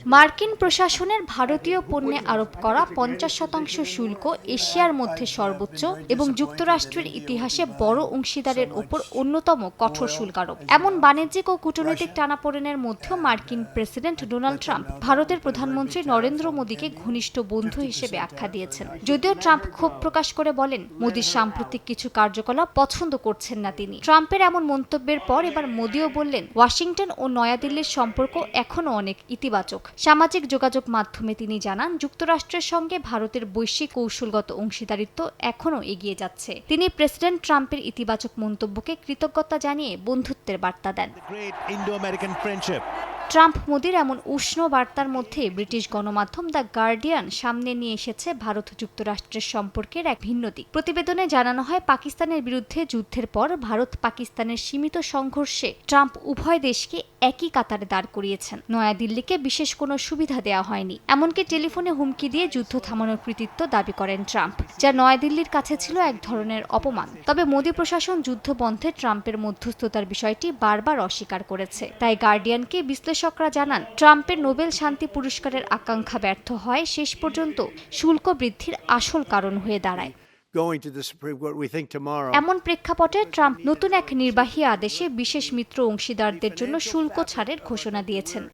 মার্কিন প্রশাসনের ভারতীয় পণ্যে আরোপ করা 50% শুল্ক এশিয়ার মধ্যে সর্বোচ্চ এবং যুক্তরাষ্ট্রের ইতিহাসে বড় অংশীদারের ওপর অন্যতম কঠোর শুল্ক আরোপ। এমন বাণিজ্যিক ও কূটনৈতিক টানাপোড়েনের মধ্যেও মার্কিন প্রেসিডেন্ট ডোনাল্ড ট্রাম্প ভারতের প্রধানমন্ত্রী নরেন্দ্র মোদীকে ঘনিষ্ঠ বন্ধু হিসেবে আখ্যা দিয়েছেন। যদিও ট্রাম্প ক্ষোভ প্রকাশ করে বলেন, মোদীর সাম্প্রতিক কিছু কার্যকলাপ পছন্দ করছেন না তিনি। ট্রাম্পের এমন মন্তব্যের পর এবার মোদীও বললেন, ওয়াশিংটন ও নয়াদিল্লির সম্পর্ক এখনও অনেক ইতিবাচক। সামাজিক যোগাযোগ মাধ্যমে তিনি জানান, যুক্তরাষ্ট্রের সঙ্গে ভারতের বৈশ্বিক কৌশলগত অংশীদারিত্ব এখনও এগিয়ে যাচ্ছে। তিনি প্রেসিডেন্ট ট্রাম্পের ইতিবাচক মন্তব্যকে কৃতজ্ঞতা জানিয়ে বন্ধুত্বের বার্তা দেন। ট্রাম্প মোদির এমন উষ্ণ বার্তার মধ্যে ব্রিটিশ গণমাধ্যম দ্য গার্ডিয়ান সামনে নিয়ে এসেছে ভারত যুক্তরাষ্ট্রের সম্পর্কের এক ভিন্ন দিক। প্রতিবেদনে জানানো হয়, পাকিস্তানের বিরুদ্ধে যুদ্ধের পর ভারত পাকিস্তানের সীমিত সংঘর্ষে ট্রাম্প উভয় দেশকে একই কাতারে দাঁড় করিয়েছেন। নয়াদিল্লিকে বিশেষ কোনো সুবিধা দেওয়া হয়নি, এমনকি টেলিফোনে হুমকি দিয়ে যুদ্ধ থামানোর কৃতিত্ব দাবি করেন ট্রাম্প, যা নয়াদিল্লির কাছে ছিল এক ধরনের অপমান। তবে মোদি প্রশাসন যুদ্ধ বন্ধে ট্রাম্পের মধ্যস্থতার বিষয়টি বারবার অস্বীকার করেছে। তাই গার্ডিয়ানকে বিশ্লেষকরা জানান, ট্রাম্পের নোবেল শান্তি পুরস্কারের আকাঙ্ক্ষা ব্যর্থ হয় শেষ পর্যন্ত শুল্ক বৃদ্ধির আসল কারণ হয়ে দাঁড়ায়। এমন প্রেক্ষাপটে ট্রাম্প নতুন এক নির্বাহী আদেশে বিশেষ মিত্র অংশীদারদের জন্য শুল্ক ছাড়ের ঘোষণা দিয়েছেন।